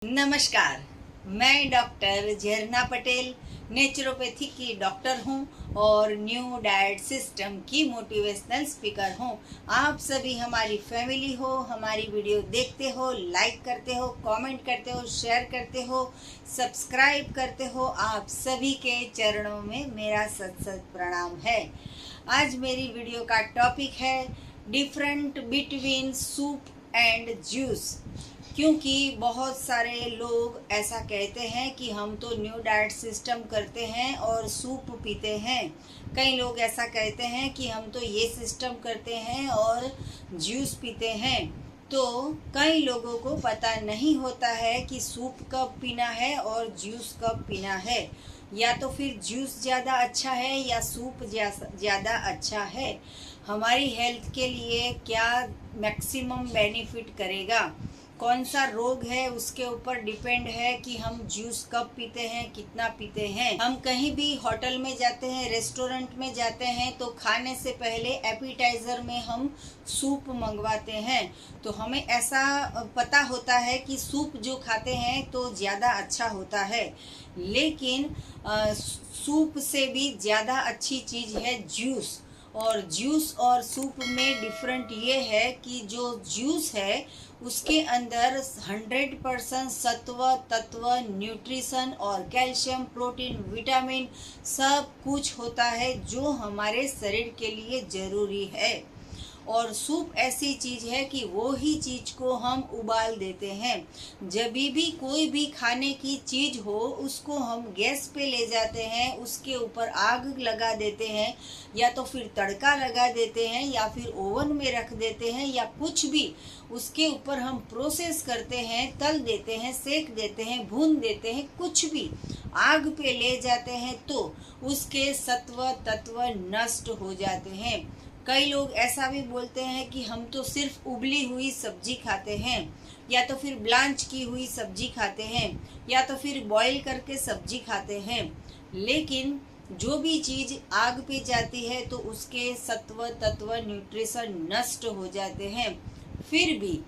नमस्कार, मैं डॉक्टर झरना पटेल नेचुरोपैथी की डॉक्टर हूं और न्यू डाइट सिस्टम की मोटिवेशनल स्पीकर हूं। आप सभी हमारी फैमिली हो, हमारी वीडियो देखते हो, लाइक करते हो, कमेंट करते हो, शेयर करते हो, सब्सक्राइब करते हो। आप सभी के चरणों में मेरा सत सत प्रणाम है। आज मेरी वीडियो का टॉपिक है different between soup and juice. क्योंकि बहुत सारे लोग ऐसा कहते हैं कि हम तो न्यू डाइट सिस्टम करते हैं और सूप पीते हैं। कई लोग ऐसा कहते हैं कि हम तो ये सिस्टम करते हैं और जूस पीते हैं। तो कई लोगों को पता नहीं होता है कि सूप कब पीना है और जूस कब पीना है, या तो फिर जूस ज़्यादा अच्छा है या सूप ज़्यादा अच्छा है। हमारी हेल्थ के लिए क्या मैक्सिमम बेनिफिट करेगा, कौन सा रोग है, उसके ऊपर डिपेंड है कि हम जूस कब पीते हैं, कितना पीते हैं। हम कहीं भी होटल में जाते हैं, रेस्टोरेंट में जाते हैं तो खाने से पहले एपिटाइजर में हम सूप मंगवाते हैं। तो हमें ऐसा पता होता है कि सूप जो खाते हैं तो ज़्यादा अच्छा होता है, लेकिन सूप से भी ज़्यादा अच्छी चीज़ है जूस। और जूस और सूप में डिफरेंट ये है कि जो जूस है उसके अंदर 100% सत्व तत्व, न्यूट्रिशन और कैल्शियम, प्रोटीन, विटामिन सब कुछ होता है जो हमारे शरीर के लिए ज़रूरी है। और सूप ऐसी चीज़ है कि वो ही चीज़ को हम उबाल देते हैं। जब भी कोई भी खाने की चीज़ हो उसको हम गैस पे ले जाते हैं, उसके ऊपर आग लगा देते हैं, या तो फिर तड़का लगा देते हैं, या फिर ओवन में रख देते हैं, या कुछ भी उसके ऊपर हम प्रोसेस करते हैं, तल देते हैं, सेक देते हैं, भून देते हैं, कुछ भी आग पे ले जाते हैं तो उसके सत्व तत्व नष्ट हो जाते हैं। कई लोग ऐसा भी बोलते हैं कि हम तो सिर्फ उबली हुई सब्जी खाते हैं, या तो फिर ब्लांच की हुई सब्जी खाते हैं, या तो फिर बॉईल करके सब्जी खाते हैं। लेकिन जो भी चीज़ आग पे जाती है तो उसके सत्व तत्व न्यूट्रिशन नष्ट हो जाते हैं। फिर भी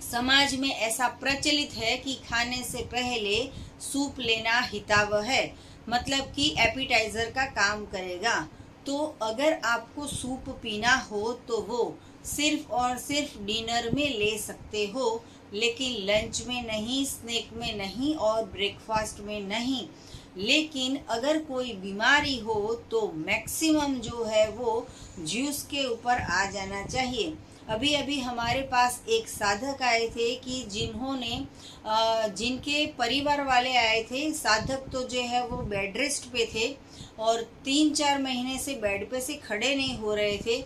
समाज में ऐसा प्रचलित है कि खाने से पहले सूप लेना हितावह है, मतलब कि एपिटाइजर का काम करेगा। तो अगर आपको सूप पीना हो तो वो सिर्फ और सिर्फ डिनर में ले सकते हो, लेकिन लंच में नहीं, स्नैक में नहीं और ब्रेकफास्ट में नहीं। लेकिन अगर कोई बीमारी हो तो मैक्सिमम जो है वो जूस के ऊपर आ जाना चाहिए। अभी अभी हमारे पास एक साधक आए थे कि जिनके परिवार वाले आए थे। साधक तो जो है वो बेड रेस्ट पे थे और 3-4 महीने से बेड पे से खड़े नहीं हो रहे थे,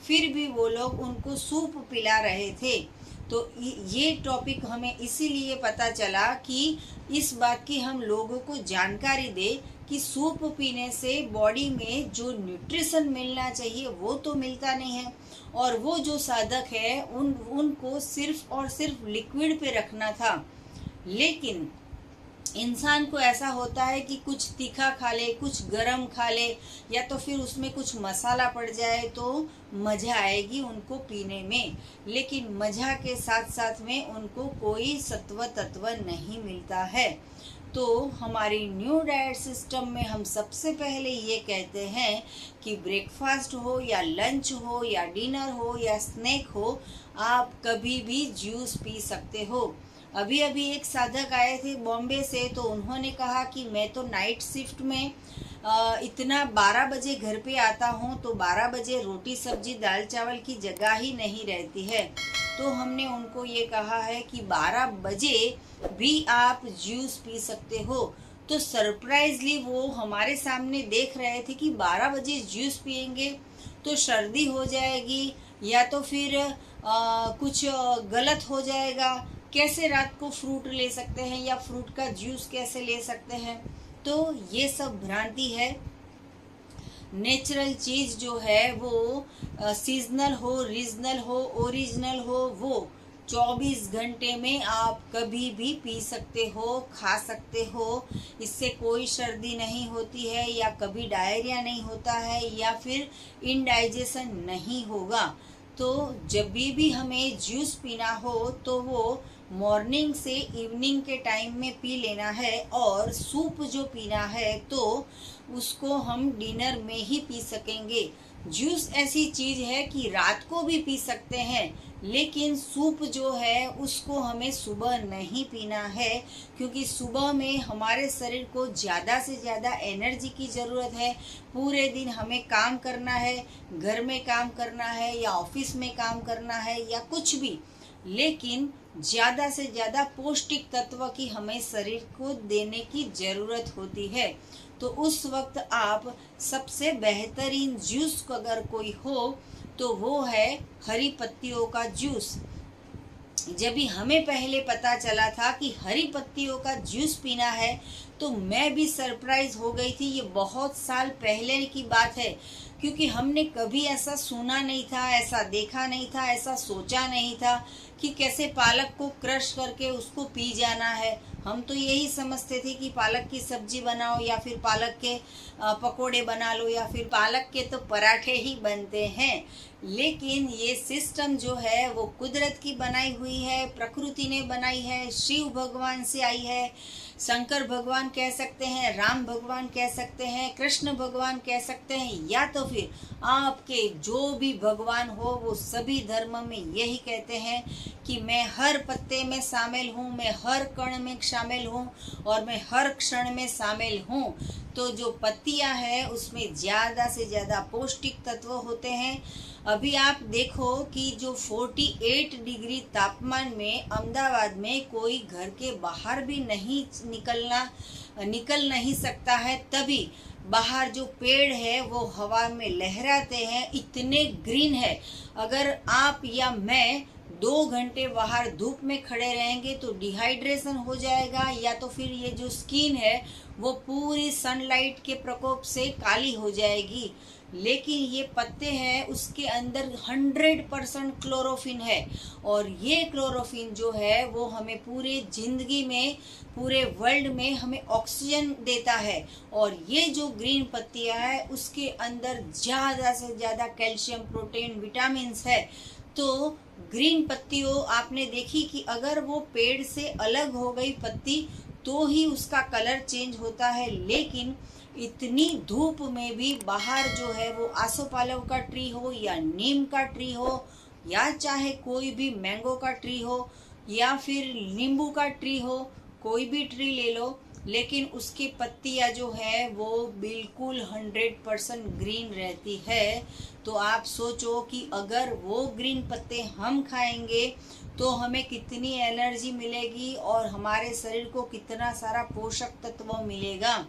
फिर भी वो लोग उनको सूप पिला रहे थे। तो ये टॉपिक हमें इसीलिए पता चला कि इस बात की हम लोगों को जानकारी दे कि सूप पीने से बॉडी में जो न्यूट्रिशन मिलना चाहिए वो तो मिलता नहीं है। और वो जो साधक है उनको सिर्फ और सिर्फ लिक्विड पे रखना था। लेकिन इंसान को ऐसा होता है कि कुछ तीखा खा ले, कुछ गरम खा ले, या तो फिर उसमें कुछ मसाला पड़ जाए तो मज़ा आएगी उनको पीने में। लेकिन मज़ा के साथ साथ में उनको कोई सत्व तत्व नहीं मिलता है। तो हमारी न्यू डाइट सिस्टम में हम सबसे पहले ये कहते हैं कि ब्रेकफास्ट हो या लंच हो या डिनर हो या स्नैक हो, आप कभी भी जूस पी सकते हो। अभी अभी एक साधक आए थे बॉम्बे से, तो उन्होंने कहा कि मैं तो नाइट शिफ्ट में इतना 12 बजे घर पे आता हूँ तो 12 बजे रोटी सब्जी दाल चावल की जगह ही नहीं रहती है। तो हमने उनको ये कहा है कि 12 बजे भी आप जूस पी सकते हो। तो सरप्राइजली वो हमारे सामने देख रहे थे कि 12 बजे जूस पियेंगे तो सर्दी हो जाएगी, या तो फिर कुछ गलत हो जाएगा, कैसे रात को फ्रूट ले सकते हैं या फ्रूट का जूस कैसे ले सकते हैं। तो ये सब भ्रांति है। नेचुरल चीज़ जो है वो सीजनल हो, रीजनल हो, ओरिजिनल हो, वो 24 घंटे में आप कभी भी पी सकते हो, खा सकते हो। इससे कोई सर्दी नहीं होती है, या कभी डायरिया नहीं होता है, या फिर इनडाइजेशन नहीं होगा। तो जब भी हमें जूस पीना हो तो वो मॉर्निंग से इवनिंग के टाइम में पी लेना है। और सूप जो पीना है तो उसको हम डिनर में ही पी सकेंगे। जूस ऐसी चीज़ है कि रात को भी पी सकते हैं, लेकिन सूप जो है उसको हमें सुबह नहीं पीना है, क्योंकि सुबह में हमारे शरीर को ज़्यादा से ज़्यादा एनर्जी की ज़रूरत है। पूरे दिन हमें काम करना है, घर में काम करना है या ऑफिस में काम करना है या कुछ भी, लेकिन ज़्यादा से ज़्यादा पौष्टिक तत्व की हमें शरीर को देने की ज़रूरत होती है। तो उस वक्त आप सबसे बेहतरीन जूस अगर कोई हो तो वो है हरी पत्तियों का जूस। जब भी हमें पहले पता चला था कि हरी पत्तियों का जूस पीना है तो मैं भी सरप्राइज हो गई थी। ये बहुत साल पहले की बात है, क्योंकि हमने कभी ऐसा सुना नहीं था, ऐसा देखा नहीं था, ऐसा सोचा नहीं था कि कैसे पालक को क्रश करके उसको पी जाना है। हम तो यही समझते थे कि पालक की सब्जी बनाओ या फिर पालक के पकोड़े बना लो या फिर पालक के तो पराठे ही बनते हैं। लेकिन ये सिस्टम जो है वो कुदरत की बनाई हुई है, प्रकृति ने बनाई है, शिव भगवान से आई है। शंकर भगवान कह सकते हैं, राम भगवान कह सकते हैं, कृष्ण भगवान कह सकते हैं, या तो फिर आपके जो भी भगवान हो वो सभी धर्म में यही कहते हैं कि मैं हर पत्ते में शामिल हूँ, मैं हर कण में शामिल हूँ और मैं हर क्षण में शामिल हूँ। तो जो पत्तियाँ हैं उसमें ज़्यादा से ज़्यादा पौष्टिक तत्व होते हैं। अभी आप देखो कि जो 48 डिग्री तापमान में अहमदाबाद में कोई घर के बाहर भी नहीं निकल नहीं सकता है, तभी बाहर जो पेड़ है वो हवा में लहराते हैं, इतने ग्रीन है। अगर आप या मैं 2 घंटे बाहर धूप में खड़े रहेंगे तो डिहाइड्रेशन हो जाएगा, या तो फिर ये जो स्किन है वो पूरी सनलाइट के प्रकोप से काली हो जाएगी। लेकिन ये पत्ते हैं उसके अंदर 100% क्लोरोफिन है, और ये क्लोरोफिन जो है वो हमें पूरे जिंदगी में, पूरे वर्ल्ड में हमें ऑक्सीजन देता है। और ये जो ग्रीन पत्तियां है उसके अंदर ज़्यादा से ज़्यादा कैल्शियम, प्रोटीन, विटामिन्स है। तो ग्रीन पत्तियों आपने देखी कि अगर वो पेड़ से अलग हो गई पत्ती तो ही उसका कलर चेंज होता है, लेकिन इतनी धूप में भी बाहर जो है वो आसोपालव का ट्री हो या नीम का ट्री हो या चाहे कोई भी मैंगो का ट्री हो या फिर नींबू का ट्री हो, कोई भी ट्री ले लो, लेकिन उसकी पत्तियां जो है वो बिल्कुल 100% ग्रीन रहती है। तो आप सोचो कि अगर वो ग्रीन पत्ते हम खाएंगे तो हमें कितनी एनर्जी मिलेगी और हमारे शरीर को कितना सारा पोषक तत्व मिलेगा।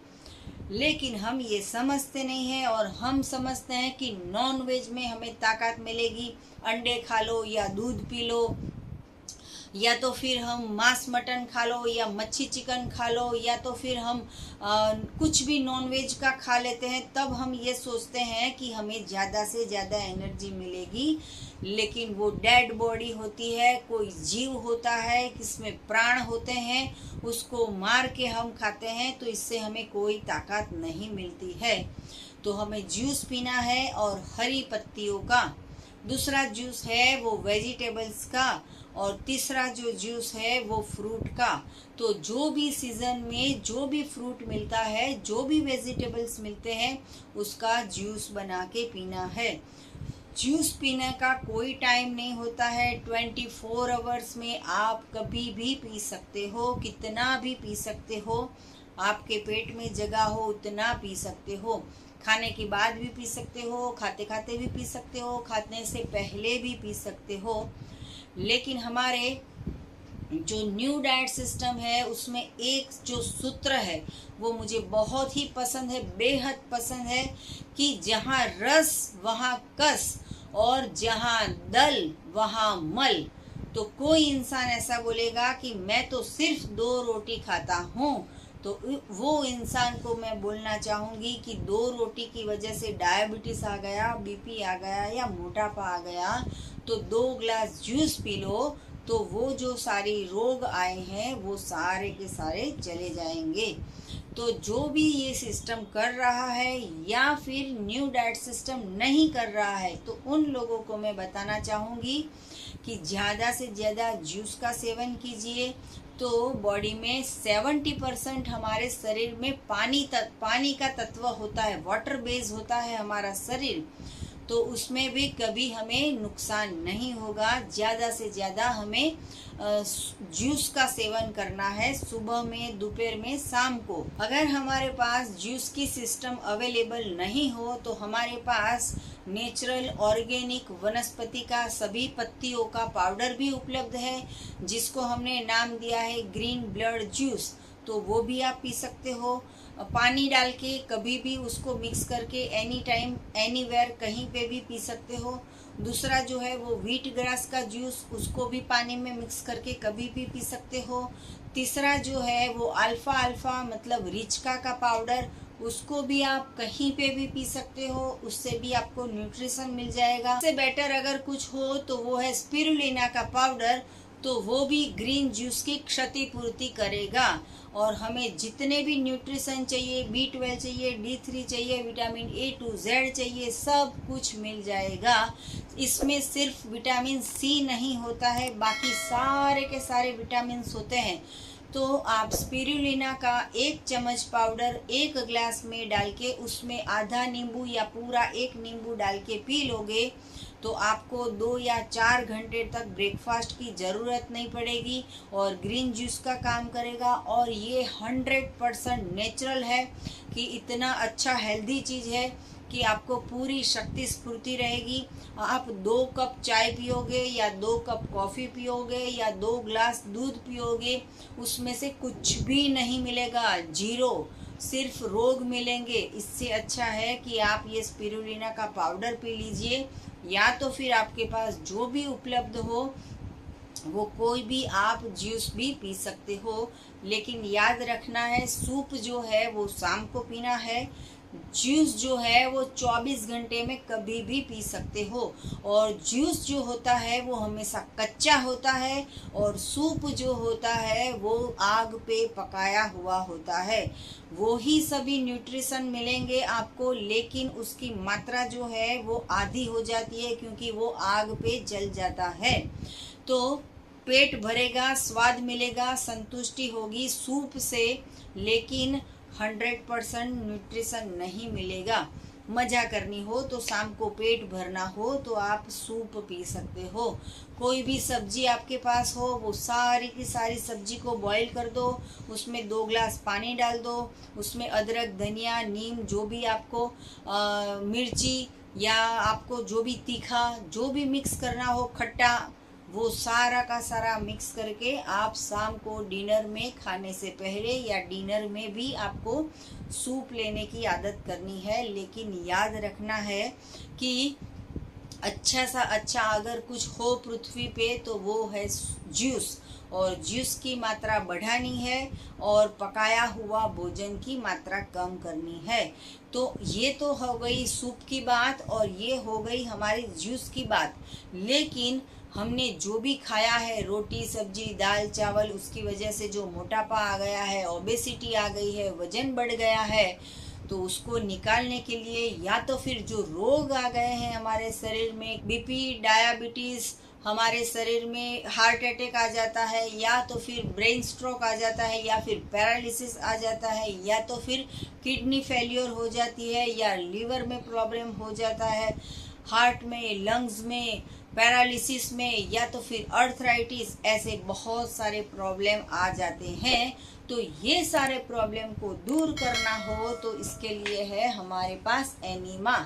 लेकिन हम ये समझते नहीं हैं, और हम समझते हैं कि नॉन वेज में हमें ताकत मिलेगी, अंडे खा लो या दूध पी लो, या तो फिर हम मांस मटन खा लो या मच्छी चिकन खा लो, या तो फिर हम कुछ भी नॉन वेज का खा लेते हैं, तब हम ये सोचते हैं कि हमें ज़्यादा से ज़्यादा एनर्जी मिलेगी। लेकिन वो डेड बॉडी होती है, कोई जीव होता है जिसमें प्राण होते हैं, उसको मार के हम खाते हैं, तो इससे हमें कोई ताकत नहीं मिलती है। तो हमें जूस पीना है और हरी पत्तियों का। दूसरा जूस है वो वेजिटेबल्स का, और तीसरा जो जूस है वो फ्रूट का। तो जो भी सीज़न में जो भी फ्रूट मिलता है, जो भी वेजिटेबल्स मिलते हैं, उसका जूस बना के पीना है। जूस पीने का कोई टाइम नहीं होता है, 24 आवर्स में आप कभी भी पी सकते हो, कितना भी पी सकते हो, आपके पेट में जगह हो उतना पी सकते हो। खाने के बाद भी पी सकते हो, खाते खाते भी पी सकते हो, खाने से पहले भी पी सकते हो। लेकिन हमारे जो न्यू डाइट सिस्टम है उसमें एक जो सूत्र है वो मुझे बहुत ही पसंद है, बेहद पसंद है, कि जहाँ रस वहाँ कस और जहाँ दल वहाँ मल। तो कोई इंसान ऐसा बोलेगा कि मैं तो सिर्फ 2 रोटी खाता हूँ, तो वो इंसान को मैं बोलना चाहूँगी कि 2 रोटी की वजह से डायबिटीज़ आ गया, बीपी आ गया या मोटापा आ गया, तो 2 ग्लास जूस पी लो, तो वो जो सारी रोग आए हैं वो सारे के सारे चले जाएंगे। तो जो भी ये सिस्टम कर रहा है या फिर न्यू डाइट सिस्टम नहीं कर रहा है, तो उन लोगों को मैं बताना चाहूँगी कि ज़्यादा से ज़्यादा जूस का सेवन कीजिए। तो बॉडी में 70% हमारे शरीर में पानी का तत्व होता है, वाटर बेस होता है हमारा शरीर। तो उसमें भी कभी हमें नुकसान नहीं होगा। ज़्यादा से ज़्यादा हमें जूस का सेवन करना है, सुबह में, दोपहर में, शाम को। अगर हमारे पास जूस की सिस्टम अवेलेबल नहीं हो तो हमारे पास नेचुरल ऑर्गेनिक वनस्पति का सभी पत्तियों का पाउडर भी उपलब्ध है, जिसको हमने नाम दिया है ग्रीन ब्लड जूस। तो वो भी आप पी सकते हो, पानी डाल के कभी भी उसको मिक्स करके, एनी टाइम एनीवेयर कहीं पे भी पी सकते हो। दूसरा जो है वो व्हीट ग्रास का जूस, उसको भी पानी में मिक्स करके कभी भी पी सकते हो। तीसरा जो है वो अल्फा मतलब रिचका का पाउडर, उसको भी आप कहीं पे भी पी सकते हो, उससे भी आपको न्यूट्रिशन मिल जाएगा। इससे बेटर अगर कुछ हो तो वो है स्पिरुलिना का पाउडर, तो वो भी ग्रीन जूस की क्षतिपूर्ति करेगा और हमें जितने भी न्यूट्रिशन चाहिए, B12 चाहिए, D3 चाहिए, विटामिन A to Z चाहिए, सब कुछ मिल जाएगा। इसमें सिर्फ विटामिन C नहीं होता है, बाकी सारे के सारे विटामिन्स होते हैं। तो आप स्पिरुलिना का 1 चम्मच पाउडर 1 ग्लास में डाल के उसमें आधा नींबू या पूरा 1 नींबू डाल के पी लोगे तो आपको 2 या 4 घंटे तक ब्रेकफास्ट की ज़रूरत नहीं पड़ेगी और ग्रीन जूस का काम करेगा। और ये 100% नेचुरल है कि इतना अच्छा हेल्दी चीज़ है कि आपको पूरी शक्ति स्फूर्ति रहेगी। आप 2 कप चाय पियोगे या 2 कप कॉफ़ी पियोगे या 2 ग्लास दूध पियोगे, उसमें से कुछ भी नहीं मिलेगा, जीरो, सिर्फ रोग मिलेंगे। इससे अच्छा है कि आप ये स्पिरुलिना का पाउडर पी लीजिए, या तो फिर आपके पास जो भी उपलब्ध हो वो कोई भी आप जूस भी पी सकते हो। लेकिन याद रखना है, सूप जो है वो शाम को पीना है, जूस जो है वो 24 घंटे में कभी भी पी सकते हो। और जूस जो होता है वो हमेशा कच्चा होता है और सूप जो होता है वो आग पे पकाया हुआ होता है। वो ही सभी न्यूट्रिशन मिलेंगे आपको, लेकिन उसकी मात्रा जो है वो आधी हो जाती है क्योंकि वो आग पे जल जाता है। तो पेट भरेगा, स्वाद मिलेगा, संतुष्टि होगी सूप से, लेकिन 100% न्यूट्रिशन नहीं मिलेगा। मज़ा करनी हो तो शाम को पेट भरना हो तो आप सूप पी सकते हो। कोई भी सब्जी आपके पास हो, वो सारी की सारी सब्जी को बॉईल कर दो, उसमें 2 ग्लास पानी डाल दो, उसमें अदरक, धनिया, नीम, जो भी आपको मिर्ची या आपको जो भी तीखा जो भी मिक्स करना हो, खट्टा, वो सारा का सारा मिक्स करके आप शाम को डिनर में खाने से पहले या डिनर में भी आपको सूप लेने की आदत करनी है। लेकिन याद रखना है कि अच्छा सा अच्छा अगर कुछ हो पृथ्वी पे तो वो है जूस, और जूस की मात्रा बढ़ानी है और पकाया हुआ भोजन की मात्रा कम करनी है। तो ये तो हो गई सूप की बात और ये हो गई हमारी जूस की बात। लेकिन हमने जो भी खाया है, रोटी, सब्जी, दाल, चावल, उसकी वजह से जो मोटापा आ गया है, ओबेसिटी आ गई है, वजन बढ़ गया है, तो उसको निकालने के लिए या तो फिर जो रोग आ गए हैं हमारे शरीर में, बीपी, डायबिटीज़, हमारे शरीर में हार्ट अटैक आ जाता है, या तो फिर ब्रेन स्ट्रोक आ जाता है, या फिर पैरालिसिस आ जाता है, या तो फिर किडनी फेलियर हो जाती है, या लीवर में प्रॉब्लम हो जाता है, हार्ट में, लंग्स में, पैरालिसिस में, या तो फिर अर्थराइटिस, ऐसे बहुत सारे प्रॉब्लम आ जाते हैं। तो ये सारे प्रॉब्लम को दूर करना हो तो इसके लिए है हमारे पास एनीमा।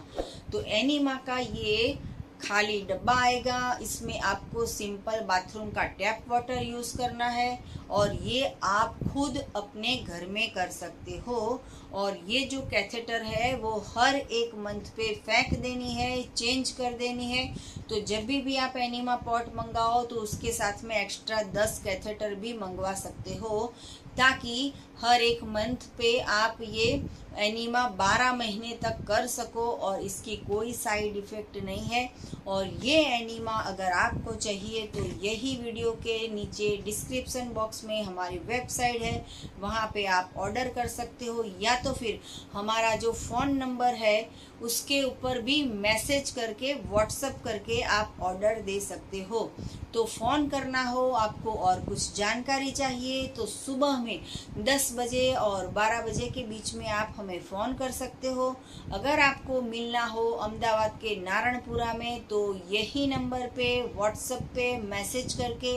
तो एनीमा का ये खाली डब्बा आएगा, इसमें आपको सिंपल बाथरूम का टैप वाटर यूज़ करना है और ये आप खुद अपने घर में कर सकते हो। और ये जो कैथेटर है वो हर 1 मंथ पे फेंक देनी है, चेंज कर देनी है। तो जब भी आप एनीमा पॉट मंगाओ तो उसके साथ में एक्स्ट्रा 10 कैथेटर भी मंगवा सकते हो, ताकि हर 1 मंथ पे आप ये एनीमा 12 महीने तक कर सको और इसकी कोई साइड इफ़ेक्ट नहीं है। और ये एनीमा अगर आपको चाहिए तो यही वीडियो के नीचे डिस्क्रिप्शन बॉक्स में हमारी वेबसाइट है, वहाँ पे आप ऑर्डर कर सकते हो, या तो फिर हमारा जो फ़ोन नंबर है उसके ऊपर भी मैसेज करके, व्हाट्सएप करके आप ऑर्डर दे सकते हो। तो फ़ोन करना हो आपको और कुछ जानकारी चाहिए तो सुबह में 10 बजे और 12 बजे के बीच में आप हमें फ़ोन कर सकते हो। अगर आपको मिलना हो अहमदाबाद के नारायणपुरा में तो यही नंबर पे व्हाट्सएप पे मैसेज करके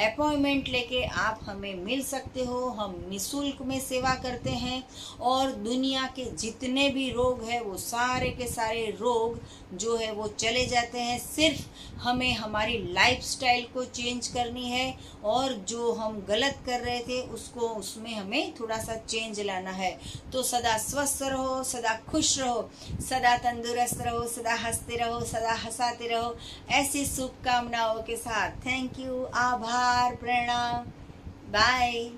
अपॉइंटमेंट लेके आप हमें मिल सकते हो। हम निःशुल्क में सेवा करते हैं और दुनिया के जितने भी रोग हैं वो सारे के सारे रोग जो है वो चले जाते हैं। सिर्फ हमें हमारी लाइफस्टाइल को चेंज करनी है और जो हम गलत कर रहे थे उसमें हमें थोड़ा सा चेंज लाना है। तो सदा स्वस्थ रहो, सदा खुश रहो, सदा तंदुरुस्त रहो, सदा हंसते रहो, सदा हंसाते रहो। ऐसी शुभकामनाओं के साथ थैंक यू, आभार, प्रणाम, बाय।